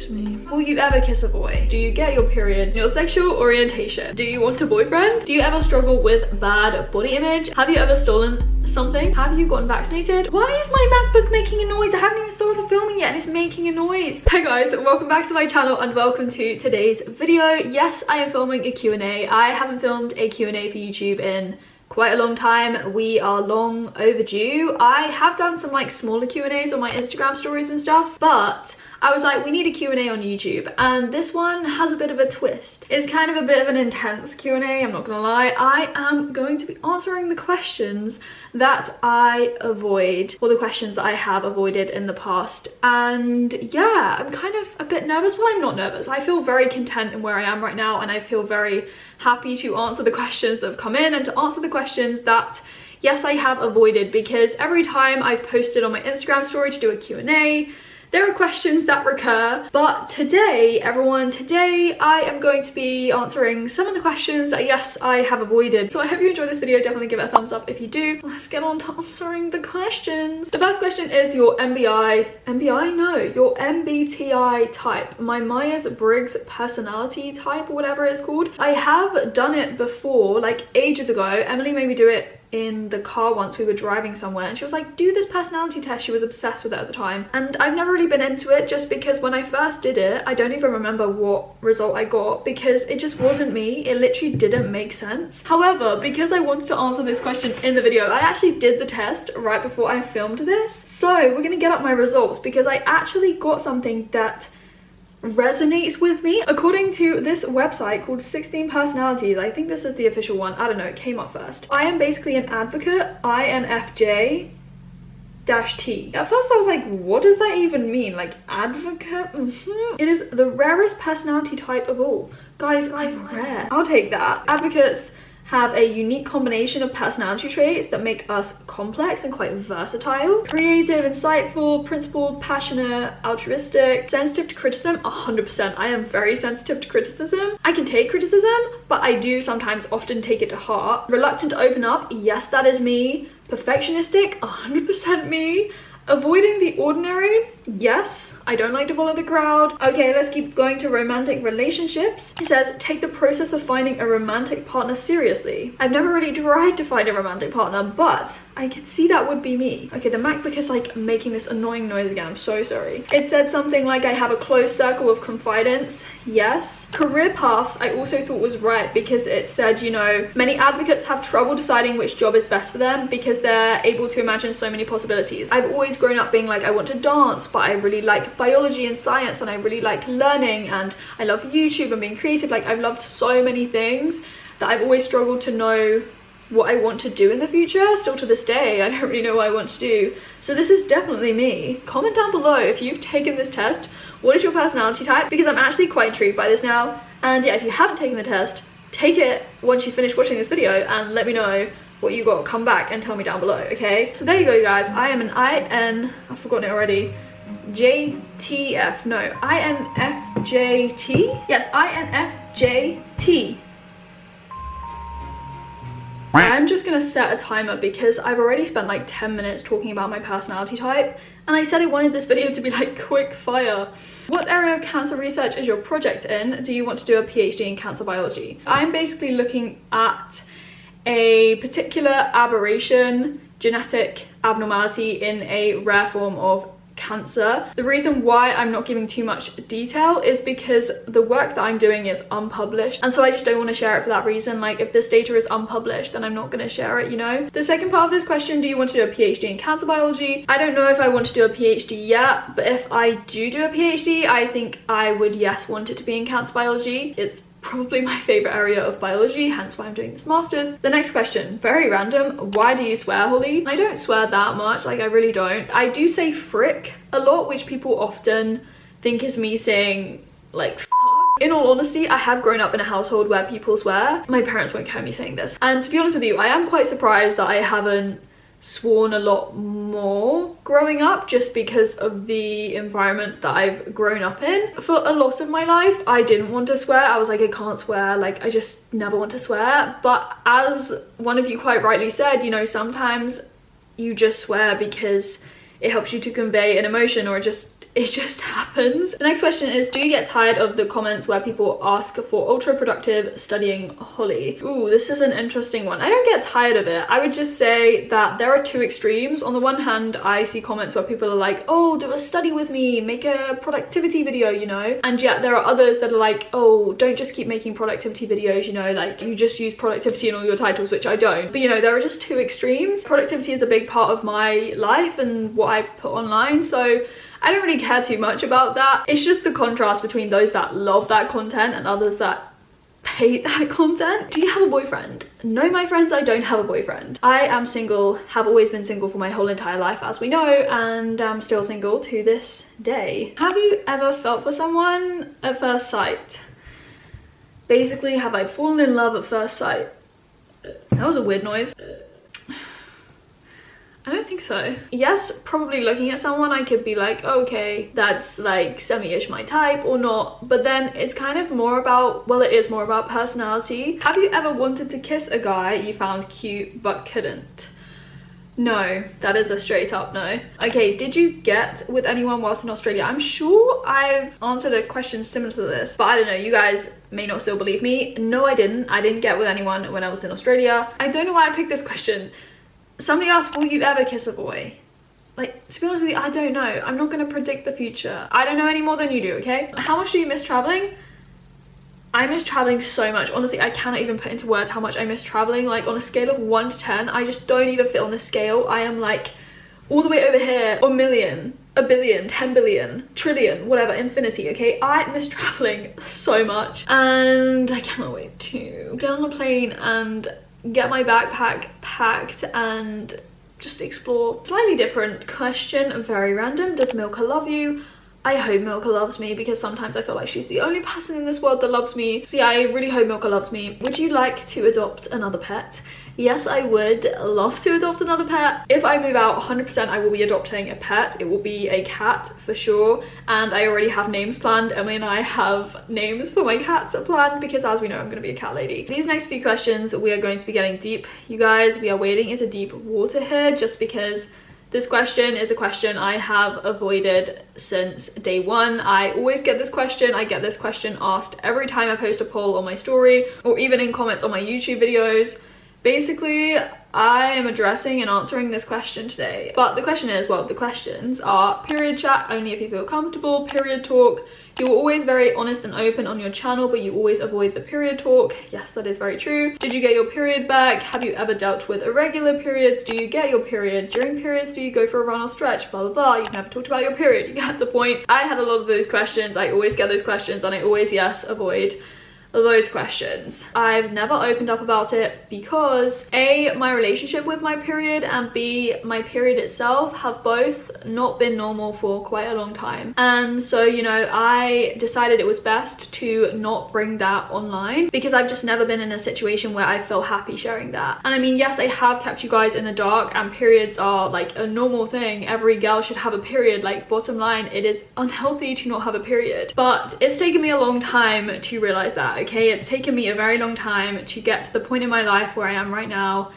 to me. Will you ever kiss a boy? Do you get your period? Your sexual orientation? Do you want a boyfriend? Do you ever struggle with bad body image? Have you ever stolen something? Have you gotten vaccinated? Why is my MacBook making a noise? I haven't even started filming yet and it's making a noise. Hi guys, welcome back to my channel and welcome to today's video. Yes, I am filming a Q&A. I haven't filmed a Q&A for YouTube in quite a long time. We are long overdue. I have done some like smaller Q&As on my Instagram stories and stuff, but I was like, we need a Q&A on YouTube, and this one has a bit of a twist. It's kind of a bit of an intense Q&A, I'm not gonna lie. I am going to be answering the questions that I avoid, or the questions that I have avoided in the past. And yeah, I'm kind of a bit nervous. Well, I'm not nervous. I feel very content in where I am right now, and I feel very happy to answer the questions that have come in and to answer the questions that, yes, I have avoided, because every time I've posted on my Instagram story to do a Q&A, there are questions that recur. But today, everyone, I am going to be answering some of the questions that, yes, I have avoided. So I hope you enjoyed this video. Definitely give it a thumbs up if you do. Let's get on to answering the questions. The first question is your your MBTI type. My Myers-Briggs personality type, or whatever it's called. I have done it before, like ages ago. Emily made me do it in the car once. We were driving somewhere and she was like, do this personality test. She was obsessed with it at the time, and I've never really been into it, just because when I first did it, I don't even remember what result I got, because it just wasn't me. It literally didn't make sense. However, because I wanted to answer this question in the video, I actually did the test right before I filmed this. So we're gonna get up my results, because I actually got something that resonates with me. According to this website called 16 Personalities, I think this is the official one, I don't know, it came up first. I am basically an advocate, INFJ-T. At first I was like, what does that even mean? Like, advocate? It is the rarest personality type of all. Guys, I'm rare. I'll take that. Advocates have a unique combination of personality traits that make us complex and quite versatile. Creative, insightful, principled, passionate, altruistic, sensitive to criticism, 100%. I am very sensitive to criticism. I can take criticism, but I do sometimes often take it to heart. Reluctant to open up, yes, that is me. Perfectionistic, 100% me. Avoiding the ordinary, yes, I don't like to follow the crowd. Okay, let's keep going to romantic relationships. It says, take the process of finding a romantic partner seriously. I've never really tried to find a romantic partner, but I can see that would be me. Okay, the MacBook is like making this annoying noise again, I'm so sorry. It said something like, I have a close circle of confidence, yes. Career paths, I also thought was right, because it said, you know, many advocates have trouble deciding which job is best for them because they're able to imagine so many possibilities. I've always grown up being like, I want to dance, but I really like biology and science, and I really like learning, and I love YouTube and being creative. Like, I've loved so many things that I've always struggled to know what I want to do in the future. Still to this day, I don't really know what I want to do. So this is definitely me. Comment down below if you've taken this test. What is your personality type? Because I'm actually quite intrigued by this now. And yeah, if you haven't taken the test, take it once you finish watching this video and let me know what you got. Come back and tell me down below, okay? So there you go, guys. I am an I've forgotten it already. JTF, no, INFJT? Yes, INFJT. I'm just gonna set a timer because I've already spent like 10 minutes talking about my personality type, and I said I wanted this video to be like quick fire. What area of cancer research is your project in? Do you want to do a PhD in cancer biology? I'm basically looking at a particular aberration, genetic abnormality in a rare form of cancer. The reason why I'm not giving too much detail is because the work that I'm doing is unpublished, and so I just don't want to share it for that reason. Like, if this data is unpublished, then I'm not going to share it, you know? The second part of this question, do you want to do a PhD in cancer biology? I don't know if I want to do a PhD yet, but if I do a PhD, I think I would, yes, want it to be in cancer biology. It's probably my favorite area of biology, hence why I'm doing this master's. The next question, very random. Why do you swear, Holly? I don't swear that much, like I really don't. I do say frick a lot, which people often think is me saying like f***. In all honesty, I have grown up in a household where people swear. My parents won't hear me saying this. And to be honest with you, I am quite surprised that I haven't sworn a lot more growing up, just because of the environment that I've grown up in. For a lot of my life, I didn't want to swear. I was like, I can't swear, like I just never want to swear. But as one of you quite rightly said, you know, sometimes you just swear because it helps you to convey an emotion, or it just it just happens. The next question is, do you get tired of the comments where people ask for ultra productive studying Holly? Ooh, this is an interesting one. I don't get tired of it. I would just say that there are two extremes. On the one hand, I see comments where people are like, oh, do a study with me, make a productivity video, you know, and yet there are others that are like, oh, don't just keep making productivity videos, you know, like you just use productivity in all your titles, which I don't. But you know, there are just two extremes. Productivity is a big part of my life and what I put online, so I don't really care too much about that. It's just the contrast between those that love that content and others that hate that content. Do you have a boyfriend? No, my friends, I don't have a boyfriend. I am single, have always been single for my whole entire life, as we know, and I'm still single to this day. Have you ever felt for someone at first sight? Basically, have I fallen in love at first sight? That was a weird noise. I don't think so. Yes, probably looking at someone I could be like, okay, that's like semi-ish my type or not, but then it's kind of more about, well, it is more about personality. Have you ever wanted to kiss a guy you found cute but couldn't? No, that is a straight up no. Okay, did you get with anyone whilst in Australia? I'm sure I've answered a question similar to this, but I don't know, you guys may not still believe me. No, I didn't get with anyone when I was in Australia. I don't know why I picked this question. Somebody asked, will you ever kiss a boy? Like, to be honest with you, I don't know. I'm not going to predict the future. I don't know any more than you do, okay? How much do you miss traveling? I miss traveling so much. Honestly, I cannot even put into words how much I miss traveling. Like, on a scale of 1 to 10, I just don't even fit on this scale. I am like all the way over here, a million, a billion, 10 billion, trillion, whatever, infinity, okay? I miss traveling so much, and I cannot wait to get on a plane and get my backpack packed and just explore. Slightly different question, very random. Does Milka love you? I hope Milka loves me, because sometimes I feel like she's the only person in this world that loves me. So yeah, I really hope Milka loves me. Would you like to adopt another pet? Yes, I would love to adopt another pet. If I move out, 100% I will be adopting a pet. It will be a cat for sure, and I already have names planned. Emily and I have names for my cats planned, because as we know, I'm going to be a cat lady. These next few questions, we are going to be getting deep, you guys. We are wading into deep water here, just because this question is a question I have avoided since day one. I always get this question. I get this question asked every time I post a poll on my story, or even in comments on my YouTube videos. Basically, I am addressing and answering this question today. But the question is, well, the questions are: period chat only if you feel comfortable, period talk. You're always very honest and open on your channel, but you always avoid the period talk. Yes, that is very true. Did you get your period back? Have you ever dealt with irregular periods? Do you get your period? During periods, do you go for a run or stretch? Blah, blah, blah. You've never talked about your period. You get the point. I had a lot of those questions. I always get those questions, and I always, yes, avoid those questions. I've never opened up about it because A, my relationship with my period, and B, my period itself have both not been normal for quite a long time. And so, you know, I decided it was best to not bring that online, because I've just never been in a situation where I feel happy sharing that. And I mean, yes, I have kept you guys in the dark, and periods are like a normal thing. Every girl should have a period. Like, bottom line, it is unhealthy to not have a period. But it's taken me a long time to realize that. Okay, it's taken me a very long time to get to the point in my life where I am right now,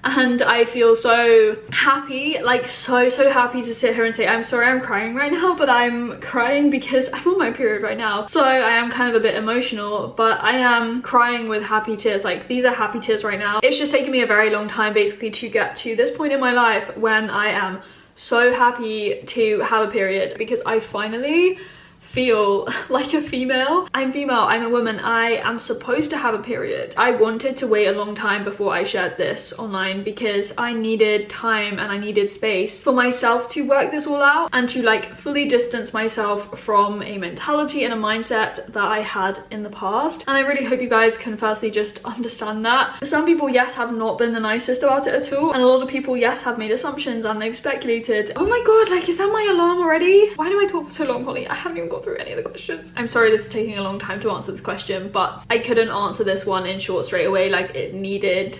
and I feel so happy, like so happy to sit here and say, I'm sorry I'm crying right now, but I'm crying because I'm on my period right now. So I am kind of a bit emotional, but I am crying with happy tears. Like, these are happy tears right now. It's just taken me a very long time basically to get to this point in my life when I am so happy to have a period, because I finally feel like a female. I'm female, I'm a woman, I am supposed to have a period. I wanted to wait a long time before I shared this online, because I needed time and I needed space for myself to work this all out, and to like fully distance myself from a mentality and a mindset that I had in the past. And I really hope you guys can firstly just understand that. Some people, yes, have not been the nicest about it at all, and a lot of people, yes, have made assumptions and they've speculated. Oh my god, like, is that my alarm already? Why do I talk for so long, Holly? I haven't even got through any of the questions. I'm sorry this is taking a long time to answer this question, but I couldn't answer this one in short straight away. Like, it needed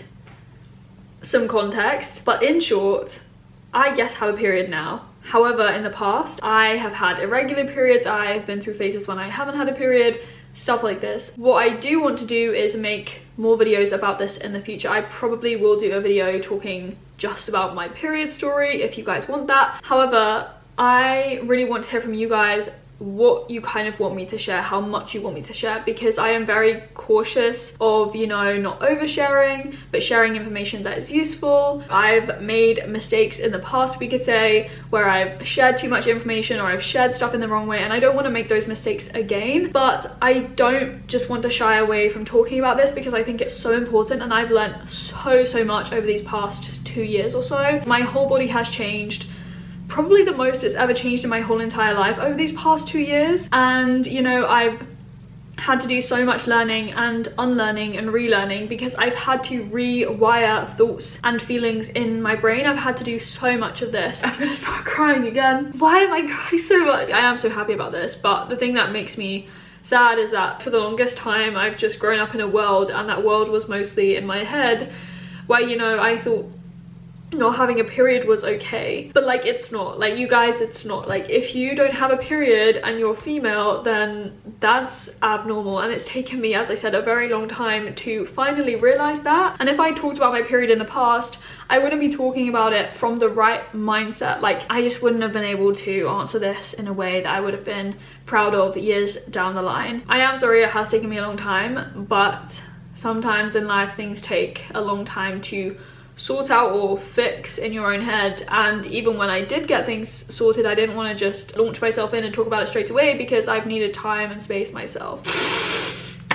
some context. But in short, I guess have a period now. However, in the past, I have had irregular periods. I've been through phases when I haven't had a period, stuff like this. What I do want to do is make more videos about this in the future. I probably will do a video talking just about my period story if you guys want that. However, I really want to hear from you guys what you kind of want me to share, how much you want me to share, because I am very cautious of, you know, not oversharing but sharing information that is useful. I've made mistakes in the past, we could say, where I've shared too much information or I've shared stuff in the wrong way, and I don't want to make those mistakes again. But I don't just want to shy away from talking about this because I think it's so important, and I've learned so much over these past 2 years or so. My whole body has changed, probably the most it's ever changed in my whole entire life over these past 2 years. And you know, I've had to do so much learning and unlearning and relearning because I've had to rewire thoughts and feelings in my brain. I've had to do so much of this. I'm gonna start crying again. Why am I crying so much? I am so happy about this, but the thing that makes me sad is that for the longest time I've just grown up in a world, and that world was mostly in my head, where, you know, I thought not having a period was okay, but like it's not. Like, you guys, it's not. Like, if you don't have a period and you're female, then that's abnormal. And it's taken me, as I said, a very long time to finally realize that. And if I talked about my period in the past, I wouldn't be talking about it from the right mindset. Like, I just wouldn't have been able to answer this in a way that I would have been proud of years down the line. I am sorry it has taken me a long time, but sometimes in life things take a long time to sort out or fix in your own head. And even when I did get things sorted, I didn't want to just launch myself in and talk about it straight away because I've needed time and space myself.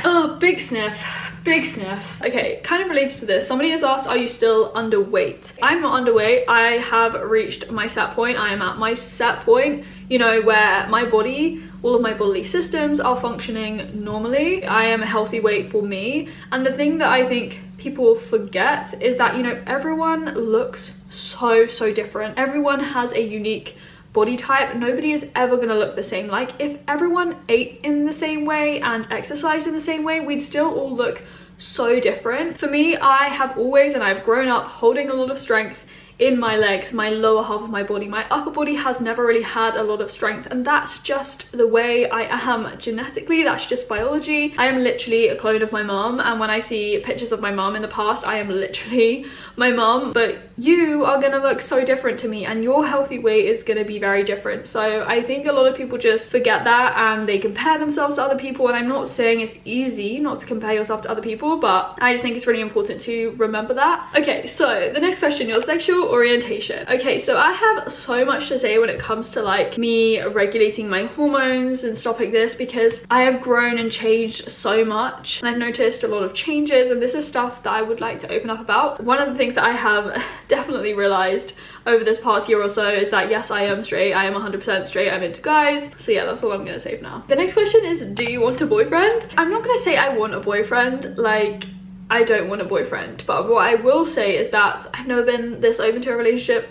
Oh, big sniff. Big sniff. Okay, kind of related to this, somebody has asked, are you still underweight? I'm not underweight. I have reached my set point. I am at my set point, you know, where my body, all of my bodily systems are functioning normally. I am a healthy weight for me. And the thing that I think people forget is that, you know, everyone looks so different. Everyone has a unique body type. Nobody is ever gonna look the same. Like, if everyone ate in the same way and exercised in the same way, we'd still all look so different. For me, I have always, and I've grown up holding a lot of strength in my legs, my lower half of my body. My upper body has never really had a lot of strength, and that's just the way I am genetically. That's just biology. I am literally a clone of my mom, and when I see pictures of my mom in the past, I am literally my mom. But you are gonna look so different to me, and your healthy weight is gonna be very different. So I think a lot of people just forget that, and they compare themselves to other people. And I'm not saying it's easy not to compare yourself to other people, but I just think it's really important to remember that. Okay, so the next question, your sexual orientation. Okay, so I have so much to say when it comes to like me regulating my hormones and stuff like this, because I have grown and changed so much, and I've noticed a lot of changes, and this is stuff that I would like to open up about. One of the things that I have definitely realized over this past year or so is that yes, I am straight. I am 100% straight. I'm into guys. So yeah, that's all I'm gonna say for now. The next question is, do you want a boyfriend? I'm not gonna say I want a boyfriend. Like, I don't want a boyfriend, but what I will say is that I've never been this open to a relationship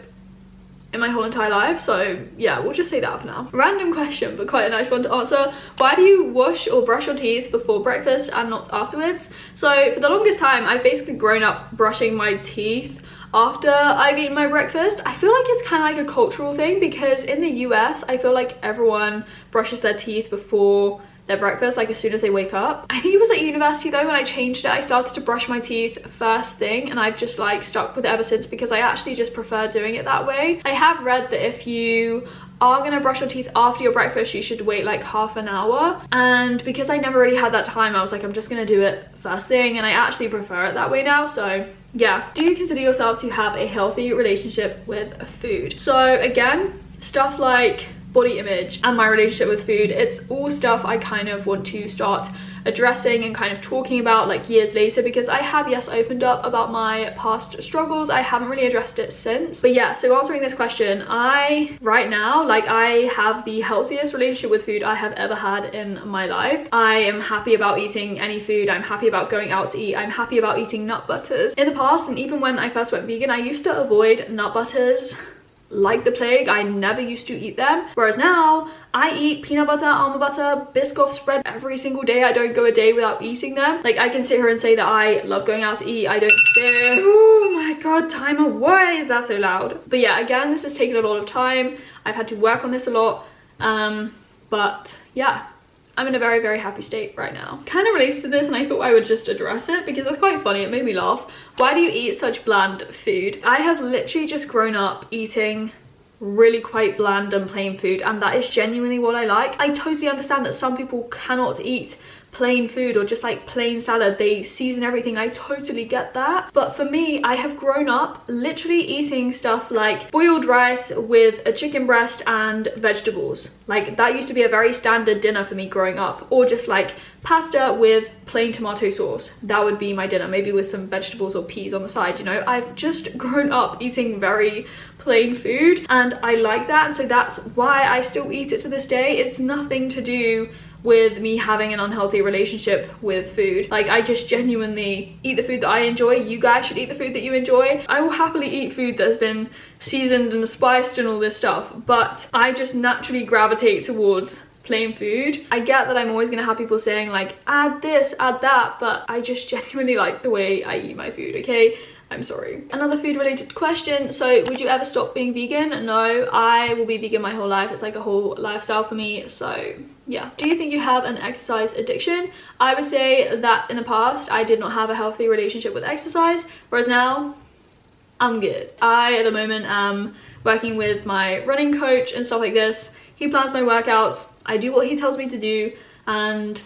in my whole entire life. So yeah, we'll just say that for now. Random question, but quite a nice one to answer. Why do you wash or brush your teeth before breakfast and not afterwards? So for the longest time, I've basically grown up brushing my teeth after I've eaten my breakfast. I feel like it's kind of like a cultural thing, because in the US, I feel like everyone brushes their teeth before their breakfast, like as soon as they wake up. I think it was at university though when I changed it. I started to brush my teeth first thing, and I've just like stuck with it ever since because I actually just prefer doing it that way. I have read that if you are gonna brush your teeth after your breakfast, you should wait like half an hour, and because I never really had that time, I was like, I'm just gonna do it first thing, and I actually prefer it that way now. So yeah. Do you consider yourself to have a healthy relationship with food? So again, stuff like body image and my relationship with food, it's all stuff I kind of want to start addressing and kind of talking about like years later, because I have, yes, opened up about my past struggles. I haven't really addressed it since. But yeah, so answering this question, right now, like, I have the healthiest relationship with food I have ever had in my life. I am happy about eating any food. I'm happy about going out to eat. I'm happy about eating nut butters. In the past, and even when I first went vegan, I used to avoid nut butters like the plague. I never used to eat them, whereas now I eat peanut butter, almond butter, Biscoff spread every single day. I don't go a day without eating them. Like, I can sit here and say that I love going out to eat. I don't fear. Oh my god, timer, why is that so loud? But yeah, again, this has taken a lot of time. I've had to work on this a lot, but yeah, I'm in a very happy state right now. Kind of relates to this, and I thought I would just address it because it's quite funny. It made me laugh. Why do you eat such bland food? I have literally just grown up eating really quite bland and plain food, and that is genuinely what I like. I totally understand that some people cannot eat plain food or just like plain salad, they season everything. I totally get that, but for me, I have grown up literally eating stuff like boiled rice with a chicken breast and vegetables. Like that used to be a very standard dinner for me growing up, or just like pasta with plain tomato sauce. That would be my dinner, maybe with some vegetables or peas on the side, you know. I've just grown up eating very plain food and I like that, and so that's why I still eat it to this day. It's nothing to do with me having an unhealthy relationship with food. Like I just genuinely eat the food that I enjoy. You guys should eat the food that you enjoy. I will happily eat food that has been seasoned and spiced and all this stuff, but I just naturally gravitate towards plain food. I get that I'm always gonna have people saying like add this, add that, but I just genuinely like the way I eat my food, okay? I'm sorry. Another food related question. So would you ever stop being vegan? No, I will be vegan my whole life. It's like a whole lifestyle for me, so yeah. Do you think you have an exercise addiction? I would say that in the past I did not have a healthy relationship with exercise, whereas now I'm good. I at the moment am working with my running coach and stuff like this. He plans my workouts, I do what he tells me to do, and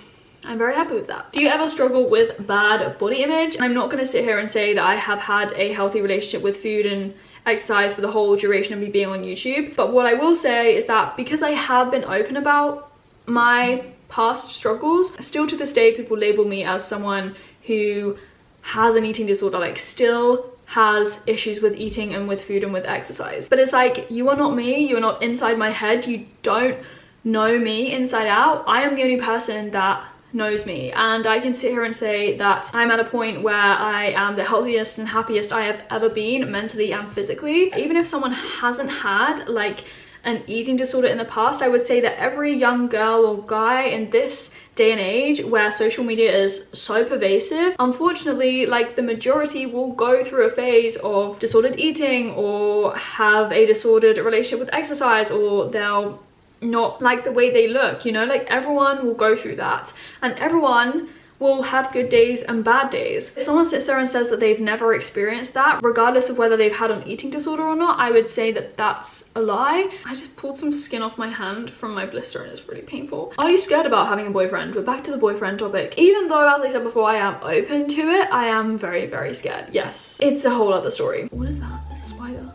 I'm very happy with that. Do you ever struggle with bad body image? I'm not going to sit here and say that I have had a healthy relationship with food and exercise for the whole duration of me being on YouTube, but what I will say is that because I have been open about my past struggles, still to this day people label me as someone who has an eating disorder, like still has issues with eating and with food and with exercise. But it's like, you are not me, you are not inside my head, you don't know me inside out. I am the only person that knows me, and I can sit here and say that I'm at a point where I am the healthiest and happiest I have ever been, mentally and physically. Even if someone hasn't had like an eating disorder in the past, I would say that every young girl or guy in this day and age where social media is so pervasive, unfortunately, like the majority will go through a phase of disordered eating or have a disordered relationship with exercise, or they'll not like the way they look, you know. Like everyone will go through that, and everyone will have good days and bad days. If someone sits there and says that they've never experienced that, regardless of whether they've had an eating disorder or not, I would say that that's a lie. I just pulled some skin off my hand from my blister and it's really painful. Are you scared about having a boyfriend? We're back to the boyfriend topic. Even though, as I said before, I am open to it, I am very, very scared. Yes, it's a whole other story. What is that? There's a spider.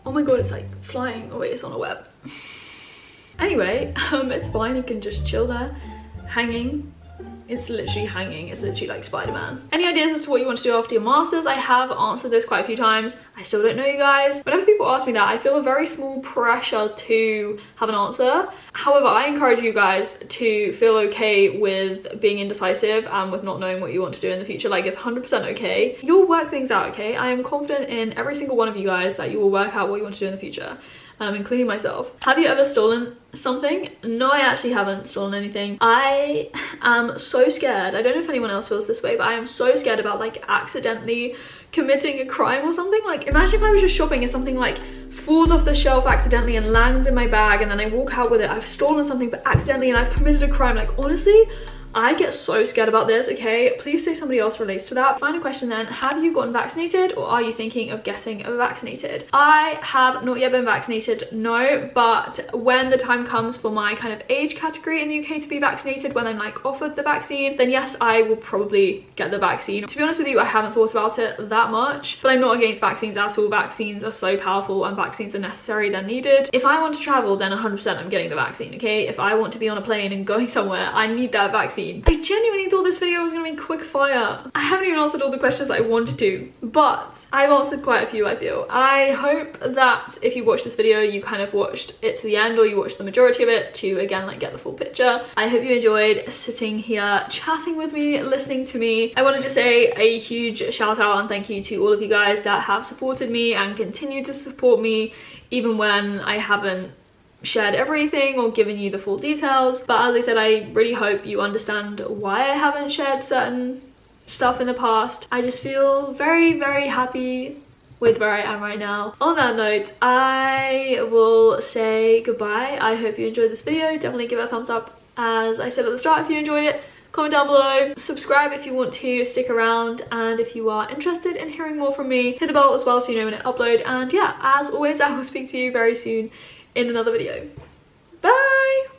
Oh my god, it's like flying. Oh wait, it's on a web. Anyway, it's fine, you can just chill there, hanging. It's literally hanging. It's literally like Spider-Man. Any ideas as to what you want to do after your masters? I have answered this quite a few times. I still don't know, you guys. Whenever people ask me that, I feel a very small pressure to have an answer. However, I encourage you guys to feel okay with being indecisive and with not knowing what you want to do in the future. Like, it's 100% okay. You'll work things out, okay? I am confident in every single one of you guys that you will work out what you want to do in the future. Including myself. Have you ever stolen something? No, I actually haven't stolen anything. I am so scared. I don't know if anyone else feels this way, but I am so scared about like accidentally committing a crime or something. Like, imagine if I was just shopping and something like falls off the shelf accidentally and lands in my bag, and then I walk out with it. I've stolen something but accidentally, and I've committed a crime. Like, honestly, I get so scared about this, okay? Please say somebody else relates to that. Final question then, have you gotten vaccinated or are you thinking of getting vaccinated? I have not yet been vaccinated, no, but when the time comes for my kind of age category in the UK to be vaccinated, when I'm like offered the vaccine, then yes, I will probably get the vaccine. To be honest with you, I haven't thought about it that much, but I'm not against vaccines at all. Vaccines are so powerful and vaccines are necessary, they're needed. If I want to travel, then 100% I'm getting the vaccine, okay? If I want to be on a plane and going somewhere, I need that vaccine. I genuinely thought this video was gonna be quick fire. I haven't even answered all the questions that I wanted to, but I've answered quite a few, I feel. I hope that if you watched this video, you kind of watched it to the end, or you watched the majority of it to, again, like get the full picture. I hope you enjoyed sitting here chatting with me, listening to me. I want to just say a huge shout out and thank you to all of you guys that have supported me and continue to support me even when I haven't shared everything or given you the full details. But as I said, I really hope you understand why I haven't shared certain stuff in the past. I just feel very, very happy with where I am right now. On that note, I will say goodbye. I hope you enjoyed this video. Definitely give it a thumbs up. As I said at the start, if you enjoyed it, comment down below, subscribe if you want to stick around, and if you are interested in hearing more from me, hit the bell as well so you know when I upload. And yeah, as always, I will speak to you very soon in another video. Bye!